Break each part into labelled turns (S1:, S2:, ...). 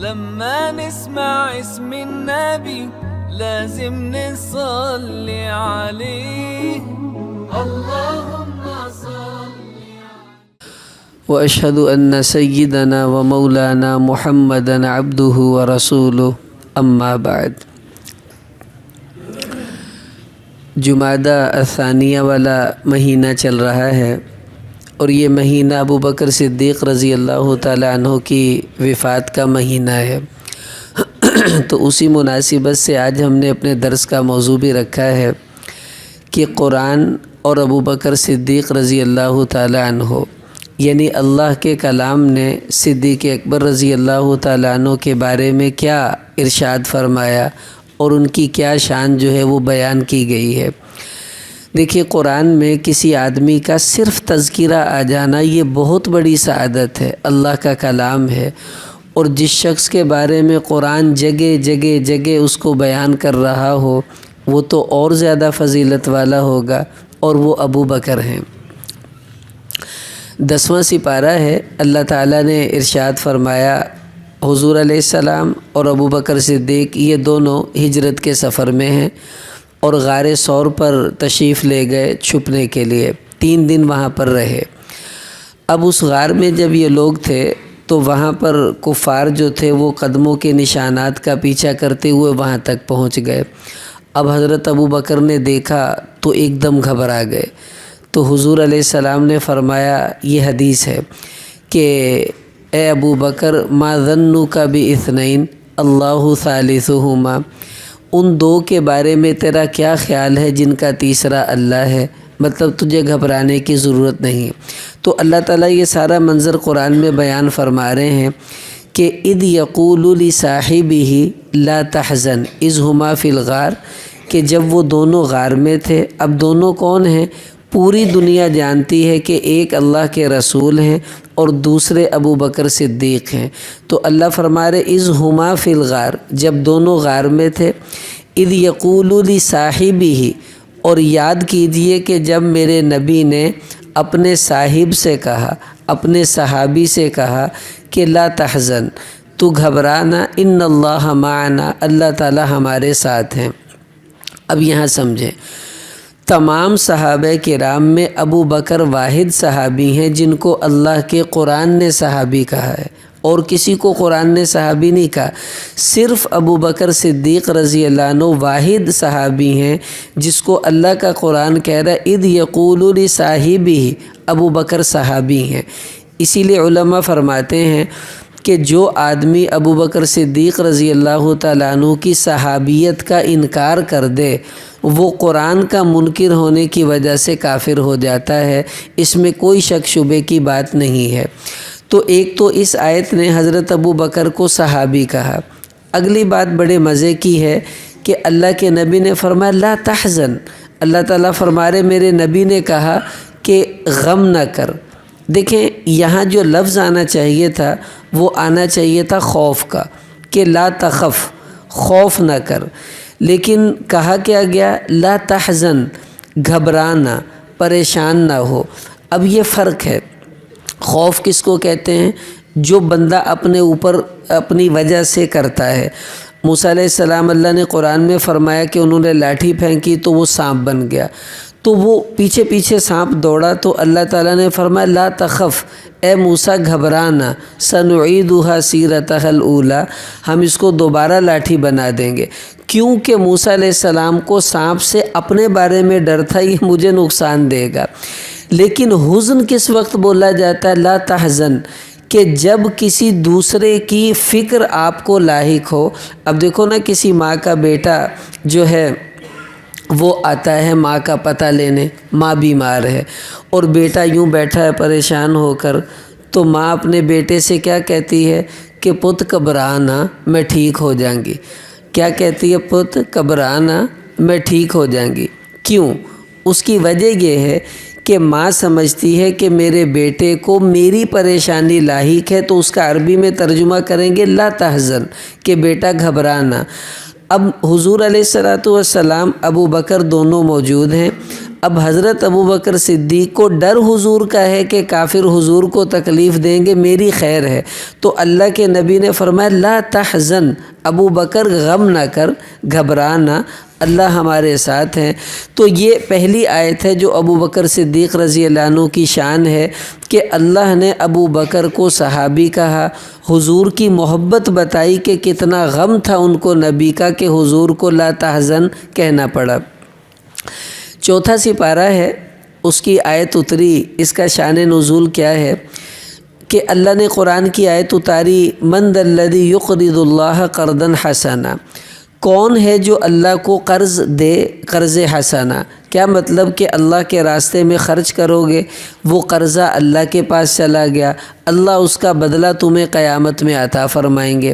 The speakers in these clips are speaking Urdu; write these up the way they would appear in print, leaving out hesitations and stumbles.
S1: لما نسمع اسم النبي لازم نصلي عليه اللهم صل
S2: وأشهد أن سيدنا ومولانا محمدًا عبده ورسوله أما بعد۔ جمادہ الثانیہ والا مہینہ چل رہا ہے اور یہ مہینہ ابو بکر صدیق رضی اللہ تعالیٰ عنہ کی وفات کا مہینہ ہے۔ تو اسی مناسبت سے آج ہم نے اپنے درس کا موضوع بھی رکھا ہے کہ قرآن اور ابو بکر صدیق رضی اللہ تعالیٰ عنہ، یعنی اللہ کے کلام نے صدیق اکبر رضی اللہ تعالیٰ عنہ کے بارے میں کیا ارشاد فرمایا اور ان کی کیا شان جو ہے وہ بیان کی گئی ہے۔ دیکھیے، قرآن میں کسی آدمی کا صرف تذکرہ آ جانا یہ بہت بڑی سعادت ہے، اللہ کا کلام ہے، اور جس شخص کے بارے میں قرآن جگہ جگہ جگہ اس کو بیان کر رہا ہو وہ تو اور زیادہ فضیلت والا ہوگا، اور وہ ابو بکر ہیں۔ 10واں سپارہ ہے، اللہ تعالیٰ نے ارشاد فرمایا حضور علیہ السلام اور ابو بکر صدیق یہ دونوں ہجرت کے سفر میں ہیں اور غار ثور پر تشریف لے گئے چھپنے کے لیے، 3 دن وہاں پر رہے۔ اب اس غار میں جب یہ لوگ تھے تو وہاں پر کفار جو تھے وہ قدموں کے نشانات کا پیچھا کرتے ہوئے وہاں تک پہنچ گئے۔ اب حضرت ابو بکر نے دیکھا تو ایک دم گھبرا گئے، تو حضور علیہ السلام نے فرمایا، یہ حدیث ہے کہ اے ابو بکر ما ظنک باثنین اللہ ثالثہما، ان 2 کے بارے میں تیرا کیا خیال ہے جن کا تیسرا اللہ ہے، مطلب تجھے گھبرانے کی ضرورت نہیں۔ تو اللہ تعالیٰ یہ سارا منظر قرآن میں بیان فرما رہے ہیں کہ اذ یقول لصاحبہ لا تحزن اذ ہما فی الغار، کہ جب وہ دونوں غار میں تھے۔ اب دونوں کون ہیں؟ پوری دنیا جانتی ہے کہ ایک اللہ کے رسول ہیں اور دوسرے ابو بکر صدیق ہیں۔ تو اللہ فرما رہے اذ ہما فی الغار، جب دونوں غار میں تھے، اذ یقول لصاحبہ، اور یاد کیجئے کہ جب میرے نبی نے اپنے صاحب سے کہا، اپنے صحابی سے کہا کہ لا تحزن، تو گھبرانا، ان اللہ معنا، اللہ تعالی ہمارے ساتھ ہیں۔ اب یہاں سمجھیں، تمام صحابہ کرام میں ابو بکر واحد صحابی ہیں جن کو اللہ کے قرآن نے صحابی کہا ہے، اور کسی کو قرآن نے صحابی نہیں کہا۔ صرف ابو بکر صدیق رضی اللہ عنہ واحد صحابی ہیں جس کو اللہ کا قرآن کہہ رہا ہے اذ یقول لصاحبہ، ابو بکر صحابی ہیں۔ اسی لیے علماء فرماتے ہیں کہ جو آدمی ابو بکر صدیق رضی اللہ تعالیٰ عنہ کی صحابیت کا انکار کر دے وہ قرآن کا منکر ہونے کی وجہ سے کافر ہو جاتا ہے، اس میں کوئی شک شبے کی بات نہیں ہے۔ تو ایک تو اس آیت نے حضرت ابو بکر کو صحابی کہا۔ اگلی بات بڑے مزے کی ہے کہ اللہ کے نبی نے فرمایا لا تحزن، اللہ تعالیٰ فرما رہے میرے نبی نے کہا کہ غم نہ کر۔ دیکھیں، یہاں جو لفظ آنا چاہیے تھا وہ آنا چاہیے تھا خوف کا، کہ لا تخف، خوف نہ کر، لیکن کہا کیا گیا لا تحزن، گھبرانا، پریشان نہ ہو۔ اب یہ فرق ہے، خوف کس کو کہتے ہیں؟ جو بندہ اپنے اوپر اپنی وجہ سے کرتا ہے۔ موسیٰ علیہ السلام اللہ نے قرآن میں فرمایا کہ انہوں نے لاٹھی پھینکی تو وہ سانپ بن گیا، تو وہ پیچھے پیچھے سانپ دوڑا تو اللہ تعالیٰ نے فرمایا لا تخف، اے موسیٰ گھبرانا، سنعیدھا سیرتھا الاولیٰ، ہم اس کو دوبارہ لاٹھی بنا دیں گے۔ کیونکہ موسیٰ علیہ السلام کو سانپ سے اپنے بارے میں ڈر تھا، یہ مجھے نقصان دے گا۔ لیکن حزن کس وقت بولا جاتا ہے؟ لا تحزن، کہ جب کسی دوسرے کی فکر آپ کو لاحق ہو۔ اب دیکھو نا، کسی ماں کا بیٹا جو ہے وہ آتا ہے ماں کا پتہ لینے، ماں بیمار ہے اور بیٹا یوں بیٹھا ہے پریشان ہو کر، تو ماں اپنے بیٹے سے کیا کہتی ہے کہ پت گھبرانا، میں ٹھیک ہو جائیں گی۔ کیا کہتی ہے؟ پت گھبرانا، میں ٹھیک ہو جائیں گی۔ کیوں؟ اس کی وجہ یہ ہے کہ ماں سمجھتی ہے کہ میرے بیٹے کو میری پریشانی لاحق ہے، تو اس کا عربی میں ترجمہ کریں گے لا تحزن، کہ بیٹا گھبرانا۔ اب حضور علیہ السلام ابو بکر دونوں موجود ہیں۔ اب حضرت ابو بکر صدیق کو ڈر حضور کا ہے کہ کافر حضور کو تکلیف دیں گے، میری خیر ہے، تو اللہ کے نبی نے فرمایا لا تحزن، ابو بکر غم نہ کر، گھبرانا، اللہ ہمارے ساتھ ہیں۔ تو یہ پہلی آیت ہے جو ابو بکر صدیق رضی اللہ عنہ کی شان ہے کہ اللہ نے ابو بکر کو صحابی کہا، حضور کی محبت بتائی کہ کتنا غم تھا ان کو نبی کا کہ حضور کو لا تحزن کہنا پڑا۔ چوتھا سپارہ ہے، اس کی آیت اتری، اس کا شان نزول کیا ہے کہ اللہ نے قرآن کی آیت اتاری، من ذا الذی یقرض اللہ قرضا حسنا، کون ہے جو اللہ کو قرض دے، قرض حسنا، کیا مطلب کہ اللہ کے راستے میں خرچ کرو گے، وہ قرضہ اللہ کے پاس چلا گیا، اللہ اس کا بدلہ تمہیں قیامت میں عطا فرمائیں گے۔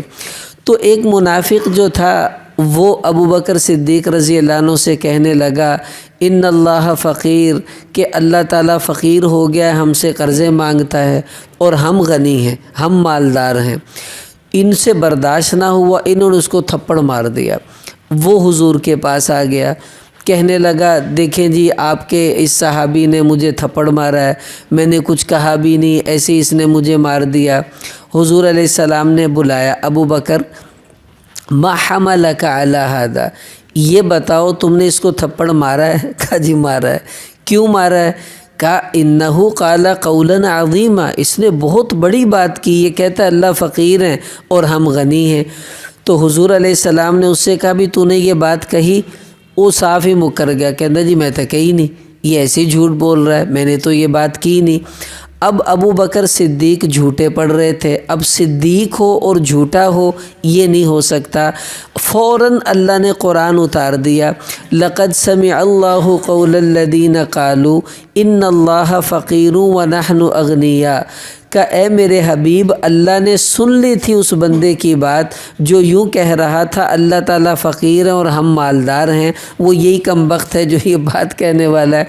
S2: تو ایک منافق جو تھا وہ ابو بکر صدیق رضی اللہ عنہ سے کہنے لگا ان اللہ فقیر، کہ اللہ تعالیٰ فقیر ہو گیا ہے، ہم سے قرضے مانگتا ہے اور ہم غنی ہیں، ہم مالدار ہیں۔ ان سے برداشت نہ ہوا، انہوں نے اس کو تھپڑ مار دیا۔ وہ حضور کے پاس آ گیا، کہنے لگا دیکھیں جی آپ کے اس صحابی نے مجھے تھپڑ مارا ہے، میں نے کچھ کہا بھی نہیں، ایسے ہی اس نے مجھے مار دیا۔ حضور علیہ السلام نے بلایا، ابو بکر ما حملک علی ھذا، یہ بتاؤ تم نے اس کو تھپڑ مارا ہے؟ کہا جی مارا ہے۔ کیوں مارا ہے؟ کہا انہو قال قولا عظیما، اس نے بہت بڑی بات کی، یہ کہتا ہے اللہ فقیر ہیں اور ہم غنی ہیں۔ تو حضور علیہ السلام نے اس سے کہا بھی تو نے یہ بات کہی؟ وہ صاف ہی مکر گیا، کہتا جی میں تو کہی نہیں، یہ ایسے ہی جھوٹ بول رہا ہے، میں نے تو یہ بات کی نہیں۔ اب ابو بکر صدیق جھوٹے پڑ رہے تھے، اب صدیق ہو اور جھوٹا ہو یہ نہیں ہو سکتا۔ فوراً اللہ نے قرآن اتار دیا، لقد سمع اللہ قول الذین قالوا ان اللہ فقیر ونحن اغنیاء، کہ اے میرے حبیب اللہ نے سن لی تھی اس بندے کی بات جو یوں کہہ رہا تھا اللہ تعالیٰ فقیر ہے اور ہم مالدار ہیں، وہ یہی کم بخت ہے جو یہ بات کہنے والا ہے۔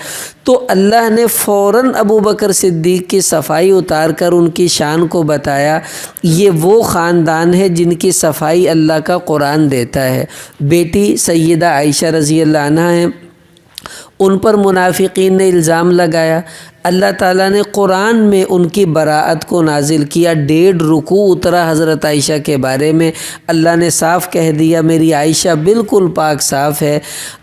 S2: تو اللہ نے فوراً ابو بکر صدیق کی صفائی اتار کر ان کی شان کو بتایا، یہ وہ خاندان ہے جن کی صفائی اللہ کا قرآن دیتا ہے۔ بیٹی سیدہ عائشہ رضی اللہ عنہا ہیں، ان پر منافقین نے الزام لگایا، اللہ تعالیٰ نے قرآن میں ان کی براءت کو نازل کیا، 1.5 رکوع اترا حضرت عائشہ کے بارے میں، اللہ نے صاف کہہ دیا میری عائشہ بالکل پاک صاف ہے۔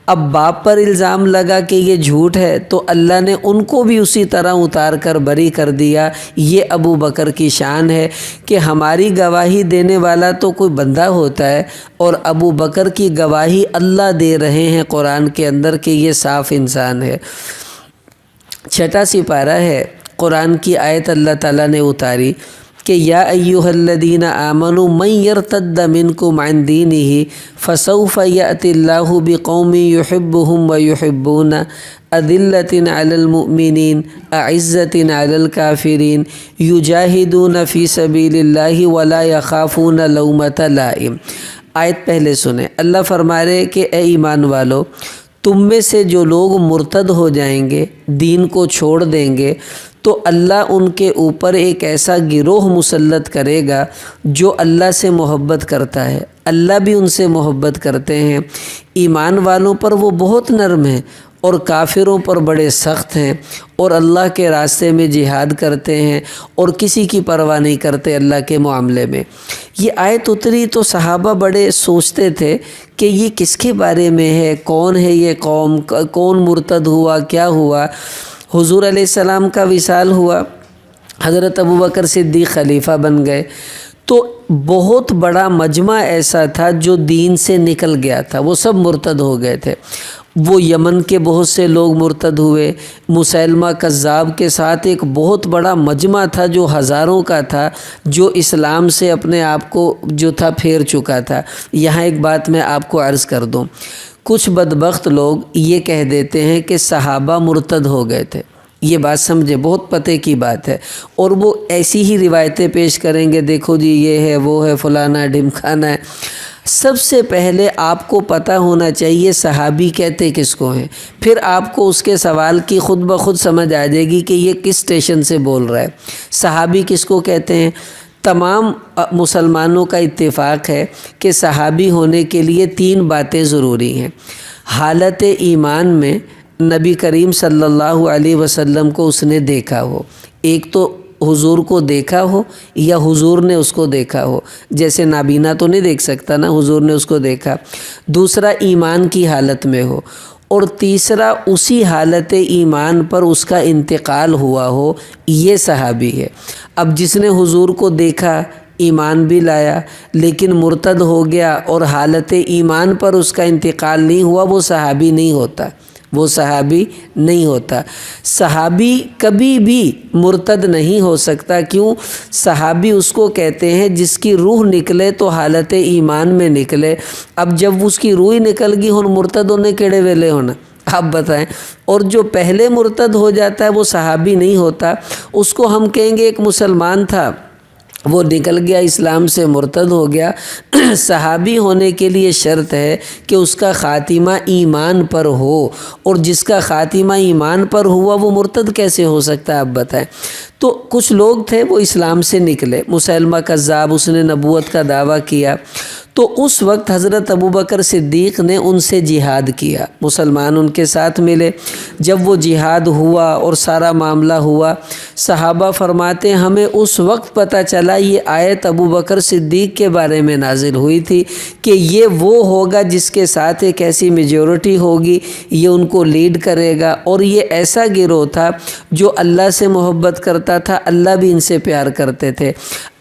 S2: اب باپ پر الزام لگا کہ یہ جھوٹ ہے تو اللہ نے ان کو بھی اسی طرح اتار کر بری کر دیا۔ یہ ابو بکر کی شان ہے کہ ہماری گواہی دینے والا تو کوئی بندہ ہوتا ہے اور ابو بکر کی گواہی اللہ دے رہے ہیں قرآن کے اندر کہ یہ صاف انسان ہے۔ چھٹا سپارہ ہے، قرآن کی آیت اللہ تعالیٰ نے اتاری کہ یا ایہا الذین آمنوا من یرتد منکم عن دینہ فسوف یأتی اللہ بقوم یحبہم ویحبون اذلۃ علی المؤمنین اعزۃ علی الکافرین یجاہدون فی سبیل اللہ ولا یخافون لومۃ لائم۔ آیت پہلے سنیں، اللہ فرما رہے کہ اے ایمان والو، تم میں سے جو لوگ مرتد ہو جائیں گے، دین کو چھوڑ دیں گے، تو اللہ ان کے اوپر ایک ایسا گروہ مسلط کرے گا جو اللہ سے محبت کرتا ہے، اللہ بھی ان سے محبت کرتے ہیں۔ ایمان والوں پر وہ بہت نرم ہیں اور کافروں پر بڑے سخت ہیں، اور اللہ کے راستے میں جہاد کرتے ہیں اور کسی کی پرواہ نہیں کرتے اللہ کے معاملے میں۔ یہ آیت اتری تو صحابہ بڑے سوچتے تھے کہ یہ کس کے بارے میں ہے، کون ہے یہ قوم، کون مرتد ہوا، کیا ہوا۔ حضور علیہ السلام کا وصال ہوا، حضرت ابو بکر صدیق خلیفہ بن گئے، تو بہت بڑا مجمع ایسا تھا جو دین سے نکل گیا تھا، وہ سب مرتد ہو گئے تھے۔ وہ یمن کے بہت سے لوگ مرتد ہوئے، مسیلمہ کذاب کے ساتھ ایک بہت بڑا مجمع تھا جو ہزاروں کا تھا، جو اسلام سے اپنے آپ کو جو تھا پھیر چکا تھا۔ یہاں ایک بات میں آپ کو عرض کر دوں، کچھ بدبخت لوگ یہ کہہ دیتے ہیں کہ صحابہ مرتد ہو گئے تھے، یہ بات سمجھے، بہت پتے کی بات ہے، اور وہ ایسی ہی روایتیں پیش کریں گے، دیکھو جی یہ ہے وہ ہے فلانا ڈھمکانا ہے۔ سب سے پہلے آپ کو پتہ ہونا چاہیے صحابی کہتے کس کو ہیں، پھر آپ کو اس کے سوال کی خود بخود سمجھ آ جائے گی کہ یہ کس اسٹیشن سے بول رہا ہے۔ صحابی کس کو کہتے ہیں؟ تمام مسلمانوں کا اتفاق ہے کہ صحابی ہونے کے لیے 3 باتیں ضروری ہیں۔ حالت ایمان میں نبی کریم صلی اللہ علیہ وسلم کو اس نے دیکھا ہو، ایک تو حضور کو دیکھا ہو یا حضور نے اس کو دیکھا ہو، جیسے نابینا تو نہیں دیکھ سکتا نا، حضور نے اس کو دیکھا، دوسرا ایمان کی حالت میں ہو، اور تیسرا اسی حالت ایمان پر اس کا انتقال ہوا ہو، یہ صحابی ہے۔ اب جس نے حضور کو دیکھا، ایمان بھی لایا، لیکن مرتد ہو گیا اور حالت ایمان پر اس کا انتقال نہیں ہوا، وہ صحابی نہیں ہوتا، وہ صحابی نہیں ہوتا۔ صحابی کبھی بھی مرتد نہیں ہو سکتا، کیوں؟ صحابی اس کو کہتے ہیں جس کی روح نکلے تو حالت ایمان میں نکلے۔ اب جب اس کی روح نکل گئی، ہن مرتد ہونے کیڑے ویلے ہونا، آپ بتائیں۔ اور جو پہلے مرتد ہو جاتا ہے وہ صحابی نہیں ہوتا، اس کو ہم کہیں گے ایک مسلمان تھا، وہ نکل گیا اسلام سے، مرتد ہو گیا۔ صحابی ہونے کے لیے شرط ہے کہ اس کا خاتمہ ایمان پر ہو، اور جس کا خاتمہ ایمان پر ہوا وہ مرتد کیسے ہو سکتا ہے، آپ بتائیں۔ تو کچھ لوگ تھے وہ اسلام سے نکلے، مسیلمہ کذاب، اس نے نبوت کا دعویٰ کیا، تو اس وقت حضرت ابوبکر صدیق نے ان سے جہاد کیا، مسلمان ان کے ساتھ ملے۔ جب وہ جہاد ہوا اور سارا معاملہ ہوا، صحابہ فرماتے ہیں ہمیں اس وقت پتہ چلا یہ آیت ابوبکر صدیق کے بارے میں نازل ہوئی تھی کہ یہ وہ ہوگا جس کے ساتھ ایک ایسی میجورٹی ہوگی، یہ ان کو لیڈ کرے گا، اور یہ ایسا گروہ تھا جو اللہ سے محبت کرتا تھا، اللہ بھی ان سے پیار کرتے تھے۔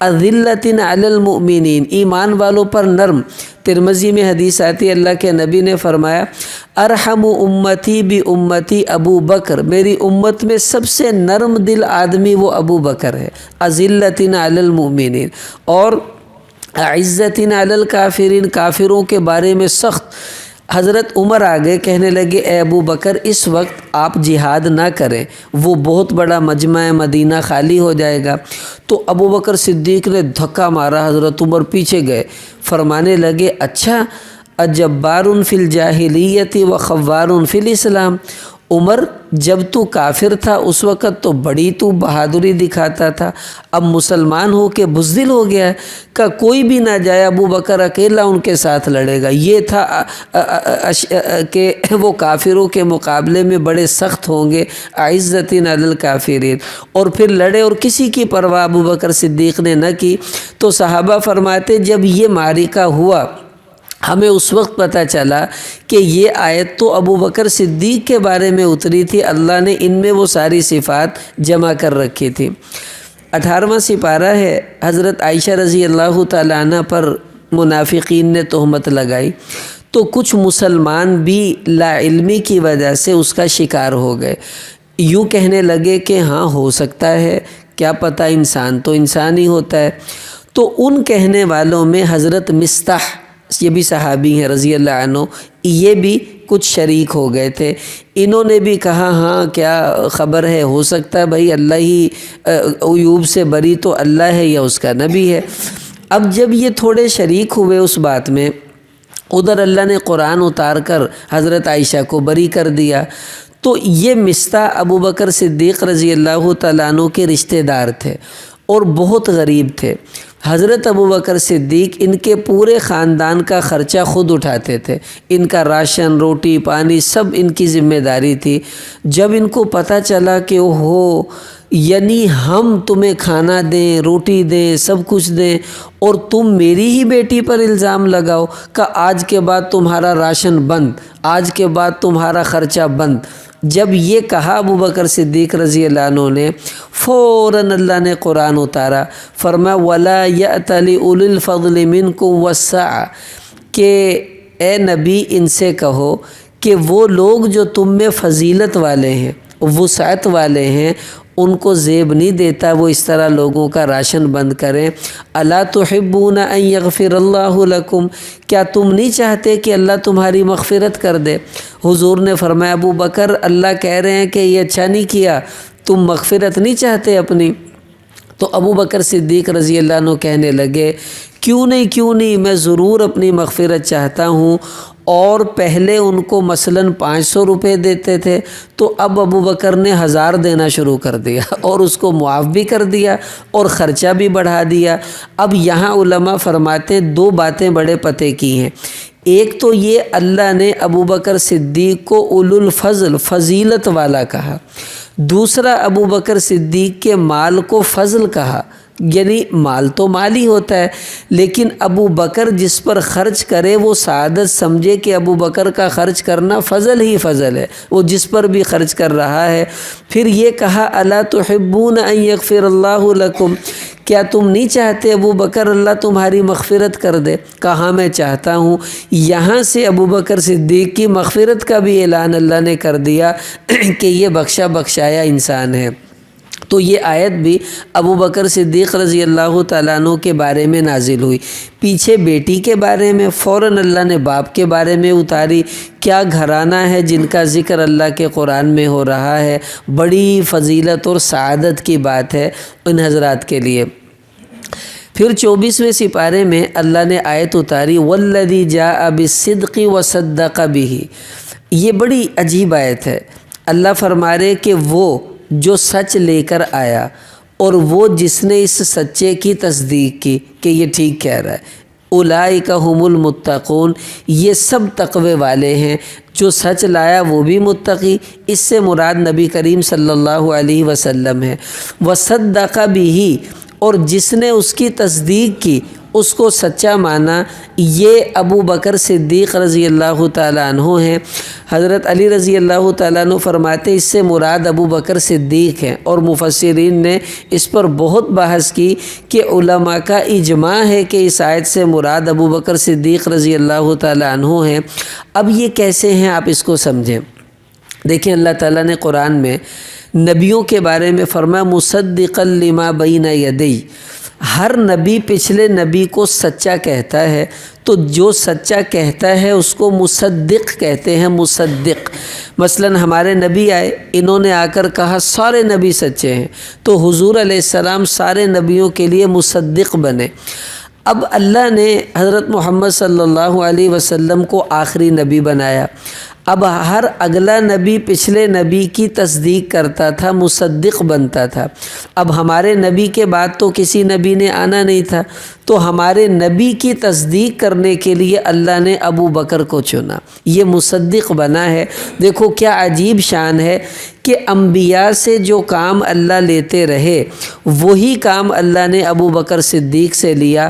S2: اذلۃ علی المؤمنین، ایمان والوں پر نرم۔ ترمذی میں حدیث آتی ہے، اللہ کے نبی نے فرمایا ارحم امتی بی امتی ابو بکر، میری امت میں سب سے نرم دل آدمی وہ ابو بکر ہے۔ اذلۃ علی المؤمنین، اور عزت علی الکافرین، کافروں کے بارے میں سخت۔ حضرت عمر آگے کہنے لگے اے ابو بکر اس وقت آپ جہاد نہ کریں، وہ بہت بڑا مجمع مدینہ خالی ہو جائے گا۔ تو ابو بکر صدیق نے دھکا مارا، حضرت عمر پیچھے گئے، فرمانے لگے اچھا اجبار فی الجاہلیت و خوار فی الاسلام، عمر جب تو کافر تھا اس وقت تو بڑی تو بہادری دکھاتا تھا، اب مسلمان ہو کے بزدل ہو گیا ہے، کہ کوئی بھی نہ جائے، ابو بکر اکیلا ان کے ساتھ لڑے گا۔ یہ تھا کہ وہ کافروں کے مقابلے میں بڑے سخت ہوں گے، عزت علی الکافرین، اور پھر لڑے اور کسی کی پرواہ ابو بکر صدیق نے نہ کی۔ تو صحابہ فرماتے جب یہ معرکہ ہوا ہمیں اس وقت پتہ چلا کہ یہ آیت تو ابو بکر صدیق کے بارے میں اتری تھی، اللہ نے ان میں وہ ساری صفات جمع کر رکھی تھی۔ 18واں سپارہ ہے، حضرت عائشہ رضی اللہ تعالیٰ عنہ پر منافقین نے تہمت لگائی، تو کچھ مسلمان بھی لا علمی کی وجہ سے اس کا شکار ہو گئے، یوں کہنے لگے کہ ہاں ہو سکتا ہے، کیا پتہ، انسان تو انسان ہی ہوتا ہے۔ تو ان کہنے والوں میں حضرت مصطح، یہ بھی صحابی ہیں رضی اللہ عنہ، یہ بھی کچھ شریک ہو گئے تھے۔ انہوں نے بھی کہا ہاں کیا خبر ہے، ہو سکتا ہے بھائی اللہ ہی عیوب سے بری تو اللہ ہے یا اس کا نبی ہے۔ اب جب یہ تھوڑے شریک ہوئے اس بات میں، ادھر اللہ نے قرآن اتار کر حضرت عائشہ کو بری کر دیا۔ تو یہ مصطح ابو بکر صدیق رضی اللہ تعالیٰ عنہ کے رشتہ دار تھے اور بہت غریب تھے۔ حضرت ابو بکر صدیق ان کے پورے خاندان کا خرچہ خود اٹھاتے تھے، ان کا راشن، روٹی، پانی سب ان کی ذمہ داری تھی۔ جب ان کو پتہ چلا کہ اوہو، یعنی ہم تمہیں کھانا دیں، روٹی دیں، سب کچھ دیں، اور تم میری ہی بیٹی پر الزام لگاؤ کہ آج کے بعد تمہارا راشن بند، آج کے بعد تمہارا خرچہ بند۔ جب یہ کہا ابو بکر صدیق رضی اللہ عنہ نے، فوراً اللہ نے قرآن اتارا، فرمایا وَلَا يَأْتَلِ أُولِي الْفَضْلِ مِنْكُمْ وَالسَّعَةِ، کہ اے نبی ان سے کہو کہ وہ لوگ جو تم میں فضیلت والے ہیں، وسعت والے ہیں، ان کو زیب نہیں دیتا وہ اس طرح لوگوں کا راشن بند کریں۔ الا تحبون ان یغفر اللہ لکم، کیا تم نہیں چاہتے کہ اللہ تمہاری مغفرت کر دے؟ حضور نے فرمایا ابو بکر اللہ کہہ رہے ہیں کہ یہ اچھا نہیں کیا، تم مغفرت نہیں چاہتے اپنی؟ تو ابو بکر صدیق رضی اللہ عنہ کہنے لگے کیوں نہیں میں ضرور اپنی مغفرت چاہتا ہوں۔ اور پہلے ان کو مثلاً 500 روپے دیتے تھے تو اب ابو بکر نے 1000 دینا شروع کر دیا اور اس کو معاف بھی کر دیا اور خرچہ بھی بڑھا دیا۔ اب یہاں علماء فرماتے 2 باتیں بڑے پتے کی ہیں۔ ایک تو یہ اللہ نے ابو بکر صدیق کو اولو الفضل فضیلت والا کہا، دوسرا ابو بکر صدیق کے مال کو فضل کہا، یعنی مال تو مال ہی ہوتا ہے، لیکن ابو بکر جس پر خرچ کرے وہ سعادت سمجھے کہ ابو بکر کا خرچ کرنا فضل ہی فضل ہے، وہ جس پر بھی خرچ کر رہا ہے۔ پھر یہ کہا الا تحبون ان یغفر اللہ لکم، کیا تم نہیں چاہتے ابو بکر اللہ تمہاری مغفرت کر دے؟ کہا میں چاہتا ہوں۔ یہاں سے ابو بکر صدیق کی مغفرت کا بھی اعلان اللہ نے کر دیا کہ یہ بخشا بخشایا انسان ہے۔ تو یہ آیت بھی ابو بکر صدیق رضی اللہ تعالیٰ عنہ کے بارے میں نازل ہوئی۔ پیچھے بیٹی کے بارے میں فوراً اللہ نے باپ کے بارے میں اتاری۔ کیا گھرانہ ہے جن کا ذکر اللہ کے قرآن میں ہو رہا ہے، بڑی فضیلت اور سعادت کی بات ہے ان حضرات کے لیے۔ پھر 24ویں سپارے میں اللہ نے آیت اتاری والذی جاء بالصدق وصدق بہ۔ یہ بڑی عجیب آیت ہے۔ اللہ فرما رہے کہ وہ جو سچ لے کر آیا اور وہ جس نے اس سچے کی تصدیق کی کہ یہ ٹھیک کہہ رہا ہے، اولئک ھم المتقون، یہ سب تقوی والے ہیں۔ جو سچ لایا وہ بھی متقی، اس سے مراد نبی کریم صلی اللہ علیہ وسلم ہے۔ وصدق بہ، اور جس نے اس کی تصدیق کی، اس کو سچا مانا، یہ ابو بکر صدیق رضی اللہ تعالیٰ عنہ ہیں۔ حضرت علی رضی اللہ تعالیٰ عنہ فرماتے اس سے مراد ابو بکر صدیق ہیں، اور مفسرین نے اس پر بہت بحث کی کہ علماء کا اجماع ہے کہ اس آیت سے مراد ابو بکر صدیق رضی اللہ تعالیٰ عنہ ہیں۔ اب یہ کیسے ہیں آپ اس کو سمجھیں۔ دیکھیں اللہ تعالیٰ نے قرآن میں نبیوں کے بارے میں فرمایا مصدقا لما بین یدی، ہر نبی پچھلے نبی کو سچا کہتا ہے، تو جو سچا کہتا ہے اس کو مصدق کہتے ہیں۔ مصدق مثلا ہمارے نبی آئے، انہوں نے آ کر کہا سارے نبی سچے ہیں، تو حضور علیہ السلام سارے نبیوں کے لیے مصدق بنے۔ اب اللہ نے حضرت محمد صلی اللہ علیہ وسلم کو آخری نبی بنایا۔ اب ہر اگلا نبی پچھلے نبی کی تصدیق کرتا تھا، مصدق بنتا تھا۔ اب ہمارے نبی کے بعد تو کسی نبی نے آنا نہیں تھا، تو ہمارے نبی کی تصدیق کرنے کے لیے اللہ نے ابو بکر کو چنا، یہ مصدق بنا ہے۔ دیکھو کیا عجیب شان ہے کہ انبیاء سے جو کام اللہ لیتے رہے وہی کام اللہ نے ابو بکر صدیق سے لیا۔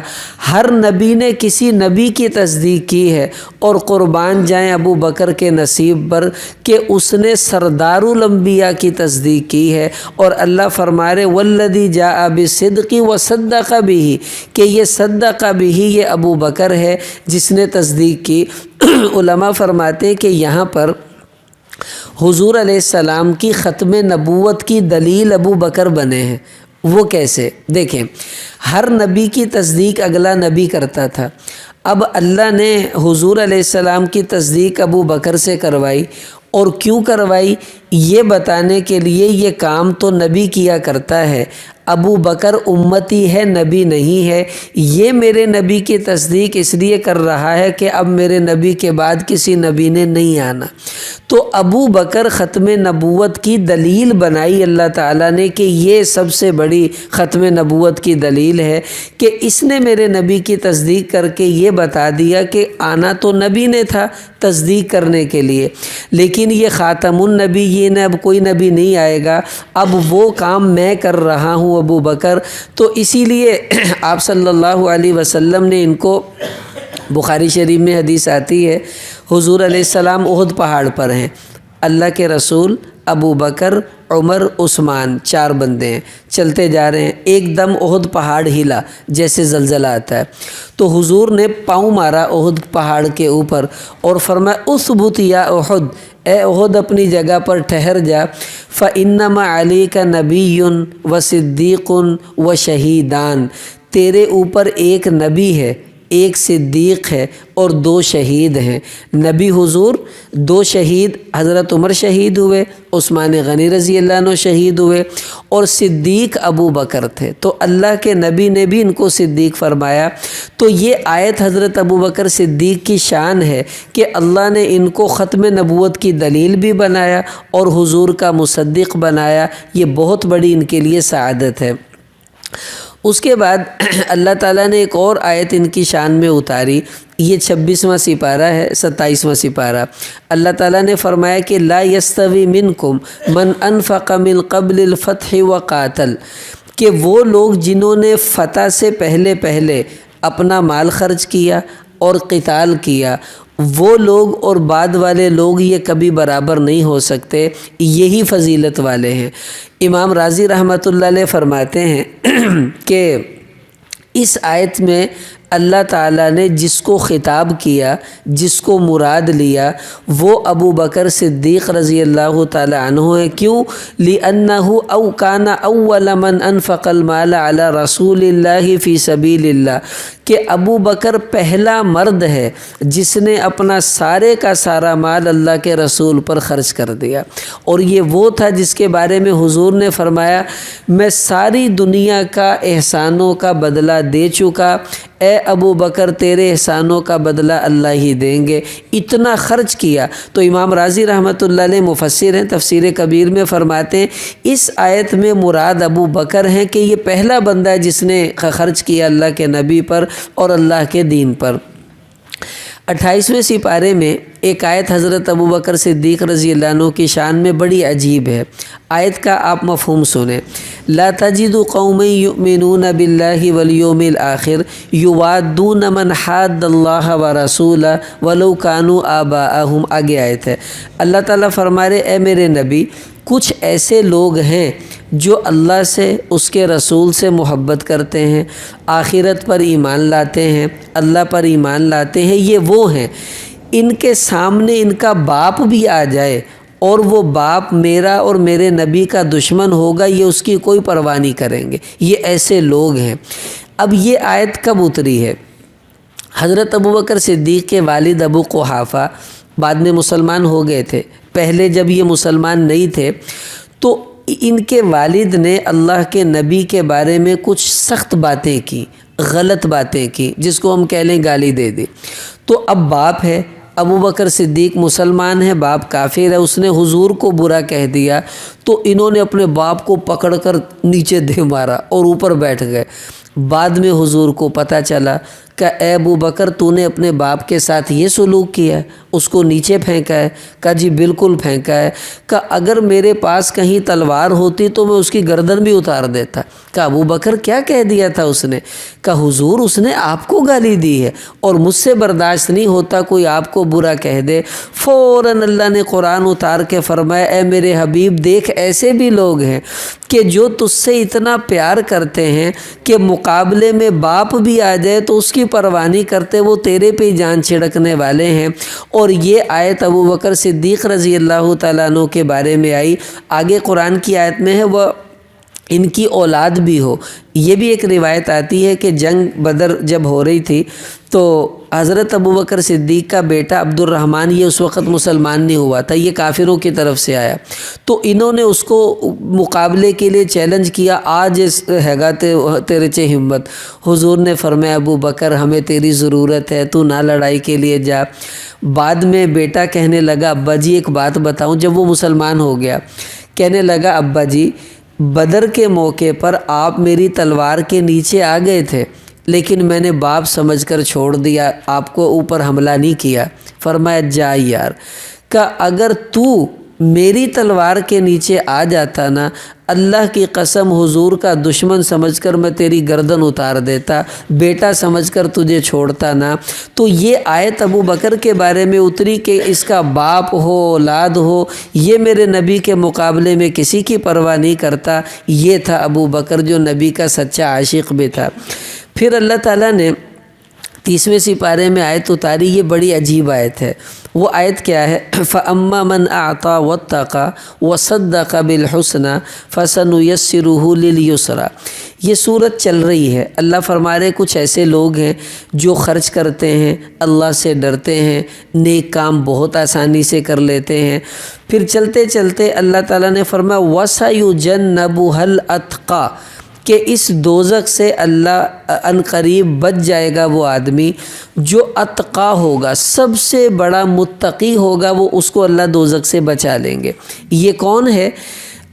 S2: ہر نبی نے کسی نبی کی تصدیق کی ہے، اور قربان جائیں ابو بکر کے نصیب پر کہ اس نے سردار الانبیاء کی تصدیق کی ہے۔ اور اللہ فرما رہے والذی جاء بالصدق وصدق بہ، کہ یہ صدق بہ یہ ابو بکر ہے جس نے تصدیق کی۔ علماء فرماتے کہ یہاں پر حضور علیہ السلام کی ختم نبوت کی دلیل ابو بکر بنے ہیں۔ وہ کیسے؟ دیکھیں ہر نبی کی تصدیق اگلا نبی کرتا تھا، اب اللہ نے حضور علیہ السلام کی تصدیق ابو بکر سے کروائی، اور کیوں کروائی یہ بتانے کے لیے یہ کام تو نبی کیا کرتا ہے، ابو بکر امتی ہے نبی نہیں ہے، یہ میرے نبی کی تصدیق اس لیے کر رہا ہے کہ اب میرے نبی کے بعد کسی نبی نے نہیں آنا۔ تو ابو بکر ختم نبوت کی دلیل بنائی اللہ تعالیٰ نے کہ یہ سب سے بڑی ختم نبوت کی دلیل ہے کہ اس نے میرے نبی کی تصدیق کر کے یہ بتا دیا کہ آنا تو نبی نے تھا تصدیق کرنے کے لیے، لیکن یہ خاتم النبیین، اب کوئی نبی نہیں آئے گا، اب وہ کام میں کر رہا ہوں ابو بکر۔ تو اسی لیے آپ صلی اللہ علیہ وسلم نے ان کو، بخاری شریف میں حدیث آتی ہے حضور علیہ السلام احد پہاڑ پر ہیں، اللہ کے رسول ابو بکر عمر عثمان 4 بندے ہیں، چلتے جا رہے ہیں، ایک دم احد پہاڑ ہلا جیسے زلزلہ آتا ہے، تو حضور نے پاؤں مارا احد پہاڑ کے اوپر اور فرمایا اثبت یا احد، اے احد اپنی جگہ پر ٹھہر جا، فإنما علیک نبی و صدیق و شہیدان، تیرے اوپر ایک نبی ہے، ایک صدیق ہے اور 2 شہید ہیں۔ نبی حضور 2 شہید، حضرت عمر شہید ہوئے، عثمان غنی رضی اللہ عنہ شہید ہوئے، اور صدیق ابو بکر تھے۔ تو اللہ کے نبی نے بھی ان کو صدیق فرمایا۔ تو یہ آیت حضرت ابو بکر صدیق کی شان ہے کہ اللہ نے ان کو ختم نبوت کی دلیل بھی بنایا اور حضور کا مصدق بنایا۔ یہ بہت بڑی ان کے لیے سعادت ہے۔ اس کے بعد اللہ تعالیٰ نے ایک اور آیت ان کی شان میں اتاری۔ یہ 26واں سپارہ ہے، 27واں سپارہ۔ اللہ تعالیٰ نے فرمایا کہ لا یستوی منکم من انفق من قبل الفتح وقاتل، کہ وہ لوگ جنہوں نے فتح سے پہلے اپنا مال خرچ کیا اور قتال کیا، وہ لوگ اور بعد والے لوگ یہ کبھی برابر نہیں ہو سکتے، یہی فضیلت والے ہیں۔ امام رازی رحمۃ اللہ علیہ فرماتے ہیں کہ اس آیت میں اللہ تعالیٰ نے جس کو خطاب کیا، جس کو مراد لیا، وہ ابو بکر صدیق رضی اللہ تعالیٰ عنہ ہے۔ کیوں؟ لِأَنَّهُ أَوْ كَانَ أَوَّلَ مَنْ أَنفَقَ الْمَالَ عَلَى رَسُولِ اللَّهِ فِي سَبِيلِ اللَّهِ، کہ ابو بکر پہلا مرد ہے جس نے اپنا سارے کا سارا مال اللہ کے رسول پر خرچ کر دیا۔ اور یہ وہ تھا جس کے بارے میں حضور نے فرمایا، میں ساری دنیا کا احسانوں کا بدلہ دے چکا، اے ابو بکر تیرے احسانوں کا بدلہ اللہ ہی دیں گے۔ اتنا خرچ کیا۔ تو امام رازی رحمۃ اللہ علیہ مفسر ہیں، تفسیر کبیر میں فرماتے ہیں اس آیت میں مراد ابو بکر ہیں کہ یہ پہلا بندہ ہے جس نے خرچ کیا اللہ کے نبی پر اور اللہ کے دین پر۔ 28ویں سپارے میں ایک آیت حضرت ابو بکر صدیق رضی اللہ عنہ کی شان میں بڑی عجیب ہے۔ آیت کا آپ مفہوم سنیں۔ لا تجد قوم یؤمنون باللہ والیوم الآخر یوادون من حاد اللہ ورسولہ ولو کانوا آباءہم۔ آگے آیت ہے، اللہ تعالیٰ فرما رہے اے میرے نبی، کچھ ایسے لوگ ہیں جو اللہ سے، اس کے رسول سے محبت کرتے ہیں، آخرت پر ایمان لاتے ہیں، اللہ پر ایمان لاتے ہیں، یہ وہ ہیں ان کے سامنے ان کا باپ بھی آ جائے اور وہ باپ میرا اور میرے نبی کا دشمن ہوگا، یہ اس کی کوئی پرواہ نہیں کریں گے، یہ ایسے لوگ ہیں۔ اب یہ آیت کب اتری ہے؟ حضرت ابو بکر صدیق کے والد ابو قحافہ بعد میں مسلمان ہو گئے تھے، پہلے جب یہ مسلمان نہیں تھے تو ان کے والد نے اللہ کے نبی کے بارے میں کچھ سخت باتیں کی، غلط باتیں کی، جس کو ہم کہہ لیں گالی دے دی۔ تو اب باپ ہے، ابو بکر صدیق مسلمان ہے، باپ کافر ہے، اس نے حضور کو برا کہہ دیا تو انہوں نے اپنے باپ کو پکڑ کر نیچے دے مارا اور اوپر بیٹھ گئے۔ بعد میں حضور کو پتہ چلا کہ اے ابو بکر تو نے اپنے باپ کے ساتھ یہ سلوک کیا ہے، اس کو نیچے پھینکا ہے؟ کہا جی بالکل پھینکا ہے۔ کہا اگر میرے پاس کہیں تلوار ہوتی تو میں اس کی گردن بھی اتار دیتا۔ کہا ابو بکر کیا کہہ دیا تھا اس نے؟ کہا حضور اس نے آپ کو گالی دی ہے اور مجھ سے برداشت نہیں ہوتا کوئی آپ کو برا کہہ دے۔ فوراً اللہ نے قرآن اتار کے فرمایا اے میرے حبیب دیکھ ایسے بھی لوگ ہیں کہ جو تجھ سے اتنا پیار کرتے ہیں کہ مقابلے میں باپ بھی آ جائے تو اس کی پرواہ نہیں کرتے، وہ تیرے پہ جان چھڑکنے والے ہیں۔ اور یہ آیت ابو بکر صدیق رضی اللہ تعالیٰ عنہ کے بارے میں آئی۔ آگے قرآن کی آیت میں ہے وہ ان کی اولاد بھی ہو۔ یہ بھی ایک روایت آتی ہے کہ جنگ بدر جب ہو رہی تھی تو حضرت ابو بکر صدیق کا بیٹا عبد الرحمن یہ اس وقت مسلمان نہیں ہوا تھا، یہ کافروں کی طرف سے آیا، تو انہوں نے اس کو مقابلے کے لیے چیلنج کیا، آج ہے گا تیرے چے ہمت۔ حضور نے فرمایا ابو بکر ہمیں تیری ضرورت ہے، تو نہ لڑائی کے لیے جا۔ بعد میں بیٹا کہنے لگا ابا جی ایک بات بتاؤں، جب وہ مسلمان ہو گیا کہنے لگا ابا جی بدر کے موقع پر آپ میری تلوار کے نیچے آ گئے تھے لیکن میں نے باپ سمجھ کر چھوڑ دیا، آپ کو اوپر حملہ نہیں کیا۔ فرمایا جا یار، کہ اگر تو میری تلوار کے نیچے آ جاتا نا، اللہ کی قسم حضور کا دشمن سمجھ کر میں تیری گردن اتار دیتا، بیٹا سمجھ کر تجھے چھوڑتا نا۔ تو یہ آیت ابو بکر کے بارے میں اتری کہ اس کا باپ ہو اولاد ہو یہ میرے نبی کے مقابلے میں کسی کی پرواہ نہیں کرتا۔ یہ تھا ابو بکر جو نبی کا سچا عاشق بھی تھا۔ پھر اللہ تعالیٰ نے 30ویں سپارے میں آیت اتاری، یہ بڑی عجیب آیت ہے۔ وہ آیت کیا ہے؟ فَأَمَّا مَنْ أَعْطَى وَاتَّقَى وَصَدَّقَ بِالْحُسْنَى فَسَنُيَسِّرُهُ لِلْيُسْرَى۔ یہ صورت چل رہی ہے، اللہ فرما رہے کچھ ایسے لوگ ہیں جو خرچ کرتے ہیں، اللہ سے ڈرتے ہیں، نیک کام بہت آسانی سے کر لیتے ہیں۔ پھر چلتے چلتے اللہ تعالیٰ نے فرمایا وَسَيُجَنَّبُهَا الْأَتْقَى، کہ اس دوزخ سے اللہ عنقریب بچ جائے گا وہ آدمی جو اتقا ہوگا، سب سے بڑا متقی ہوگا، وہ اس کو اللہ دوزخ سے بچا لیں گے۔ یہ کون ہے؟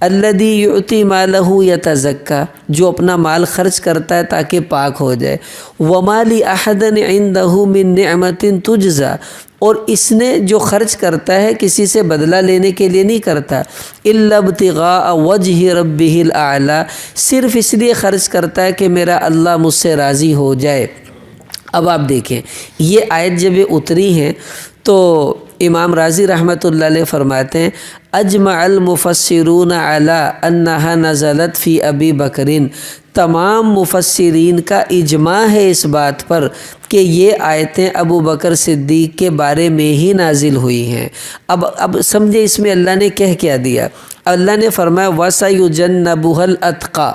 S2: الذی یعطی مالہ یتزکا، جو اپنا مال خرچ کرتا ہے تاکہ پاک ہو جائے۔ وما لأحد عندہ من نعمت تجزا، اور اس نے جو خرچ کرتا ہے کسی سے بدلہ لینے کے لیے نہیں کرتا، الا ابتغاء وجہ ربہ الاعلی، صرف اس لیے خرچ کرتا ہے کہ میرا اللہ مجھ سے راضی ہو جائے۔ اب آپ دیکھیں یہ آیت جب یہ اتری ہیں تو امام راضی رحمۃ اللہ علیہ فرماتے ہیں اجمع المفسرون علی انہا نزلت فی ابی بکرین، تمام مفسرین کا اجماع ہے اس بات پر کہ یہ آیتیں ابو بکر صدیق کے بارے میں ہی نازل ہوئی ہیں۔ اب سمجھے اس میں اللہ نے کہہ کیا دیا؟ اللہ نے فرمایا وَسَيُجَنَّبُهَا الْأَتْقَى،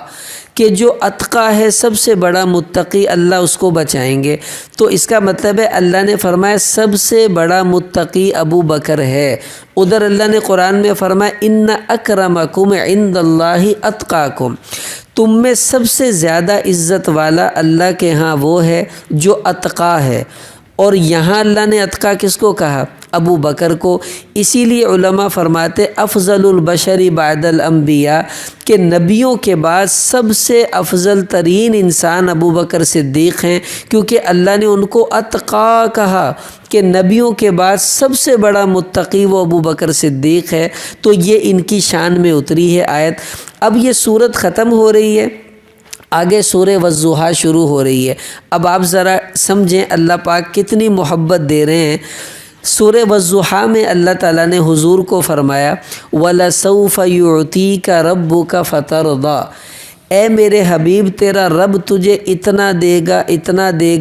S2: کہ جو اتقا ہے سب سے بڑا متقی اللہ اس کو بچائیں گے۔ تو اس کا مطلب ہے اللہ نے فرمایا سب سے بڑا متقی ابو بکر ہے۔ ادھر اللہ نے قرآن میں فرمایا ان اکرمکم عند اللہ اتقاکم، تم میں سب سے زیادہ عزت والا اللہ کے ہاں وہ ہے جو اتقا ہے۔ اور یہاں اللہ نے اتقا کس کو کہا؟ ابو بکر کو۔ اسی لیے علماء فرماتے افضل البشر بعد الانبیاء، کہ نبیوں کے بعد سب سے افضل ترین انسان ابو بکر صدیق ہیں، کیونکہ اللہ نے ان کو اتقا کہا کہ نبیوں کے بعد سب سے بڑا متقی وہ ابو بکر صدیق ہے۔ تو یہ ان کی شان میں اتری ہے آیت۔ اب یہ صورت ختم ہو رہی ہے، آگے سورہ والضحیٰ شروع ہو رہی ہے۔ اب آپ ذرا سمجھیں اللہ پاک کتنی محبت دے رہے ہیں۔ سورہ والضحیٰ میں اللہ تعالیٰ نے حضور کو فرمایا وَلَسَوْفَ يُعْتِيكَ رَبُّكَ فَتَرْضَىٰ، اے میرے حبیب تیرا رب تجھے اتنا دے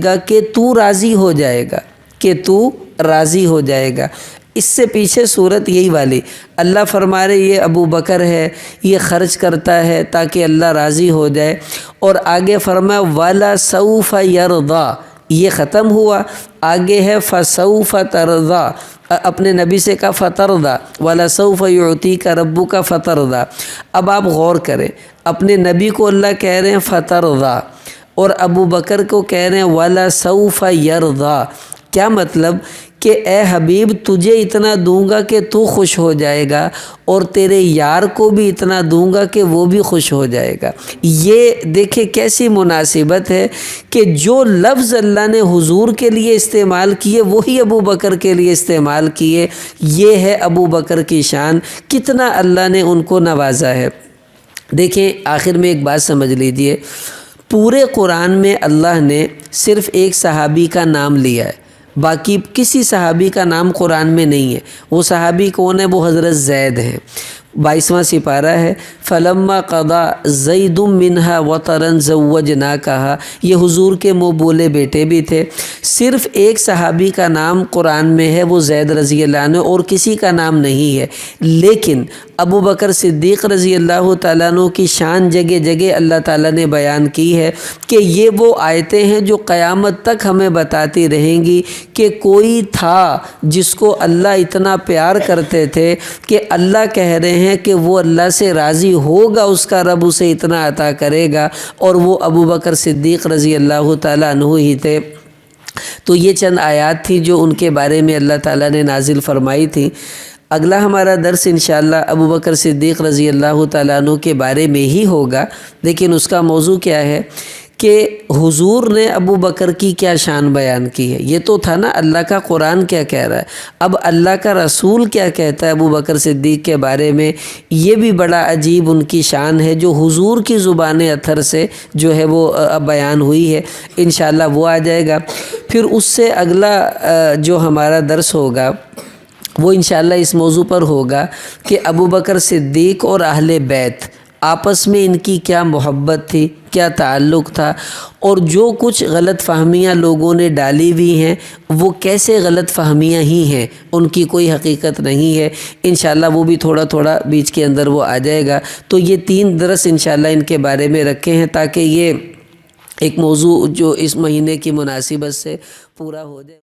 S2: گا کہ تو راضی ہو جائے گا، کہ تو راضی ہو جائے گا۔ اس سے پیچھے صورت یہی والی، اللہ فرما رہے یہ ابو بکر ہے، یہ خرچ کرتا ہے تاکہ اللہ راضی ہو جائے، اور آگے فرمایا وَلَسَوْفَ يَرْضَىٰ، یہ ختم ہوا، آگے ہے فَسَوْفَ تَرْضَىٰ، اپنے نبی سے کہا فَتَرْضَىٰ وَلَسَوْفَ يُعْتِيكَ رَبُّكَ فَتَرْضَىٰ۔ اب آپ غور کریں، اپنے نبی کو اللہ کہہ رہے ہیں فَتَرْضَىٰ، اور ابو بکر کو کہہ رہے ہیں وَلَسَوْفَ يَرْضَىٰ۔ کیا مطلب؟ کہ اے حبیب تجھے اتنا دوں گا کہ تو خوش ہو جائے گا، اور تیرے یار کو بھی اتنا دوں گا کہ وہ بھی خوش ہو جائے گا۔ یہ دیکھیں کیسی مناسبت ہے کہ جو لفظ اللہ نے حضور کے لیے استعمال کیے وہی ابو بکر کے لیے استعمال کیے۔ یہ ہے ابو بکر کی شان، کتنا اللہ نے ان کو نوازا ہے۔ دیکھیں آخر میں ایک بات سمجھ لیجئے، پورے قرآن میں اللہ نے صرف ایک صحابی کا نام لیا ہے، باقی کسی صحابی کا نام قرآن میں نہیں ہے۔ وہ صحابی کون ہے؟ وہ حضرت زید ہیں۔ 22واں سپارہ ہے فلما قضا زید منہا وطرا زوجناکہا، یہ حضور کے منہ بولے بیٹے بھی تھے۔ صرف ایک صحابی کا نام قرآن میں ہے، وہ زید رضی اللہ عنہ، اور کسی کا نام نہیں ہے۔ لیکن ابو بکر صدیق رضی اللہ تعالیٰ عنہ کی شان جگہ جگہ اللہ تعالیٰ نے بیان کی ہے کہ یہ وہ آیتیں ہیں جو قیامت تک ہمیں بتاتی رہیں گی کہ کوئی تھا جس کو اللہ اتنا پیار کرتے تھے کہ اللہ کہہ رہے ہیں کہ وہ اللہ سے راضی ہوگا، اس کا رب اسے اتنا عطا کرے گا، اور وہ ابو بکر صدیق رضی اللہ تعالیٰ عنہ ہی تھے۔ تو یہ چند آیات تھی جو ان کے بارے میں اللہ تعالیٰ نے نازل فرمائی تھی۔ اگلا ہمارا درس انشاءاللہ ابو بکر صدیق رضی اللہ تعالیٰ عنہ کے بارے میں ہی ہوگا، لیکن اس کا موضوع کیا ہے کہ حضور نے ابو بکر کی کیا شان بیان کی ہے۔ یہ تو تھا نا اللہ کا قرآن کیا کہہ رہا ہے، اب اللہ کا رسول کیا کہتا ہے ابو بکر صدیق کے بارے میں۔ یہ بھی بڑا عجیب ان کی شان ہے جو حضور کی زبان اطہر سے جو ہے وہ بیان ہوئی ہے۔ انشاءاللہ وہ آ جائے گا۔ پھر اس سے اگلا جو ہمارا درس ہوگا وہ انشاءاللہ اس موضوع پر ہوگا کہ ابو بکر صدیق اور اہل بیت آپس میں ان کی کیا محبت تھی، کیا تعلق تھا، اور جو کچھ غلط فہمیاں لوگوں نے ڈالی ہوئی ہیں وہ کیسے غلط فہمیاں ہی ہیں، ان کی کوئی حقیقت نہیں ہے۔ انشاءاللہ وہ بھی تھوڑا تھوڑا بیچ کے اندر وہ آ جائے گا۔ تو یہ 3 درس انشاءاللہ ان کے بارے میں رکھے ہیں تاکہ یہ ایک موضوع جو اس مہینے کی مناسبت سے پورا ہو جائے۔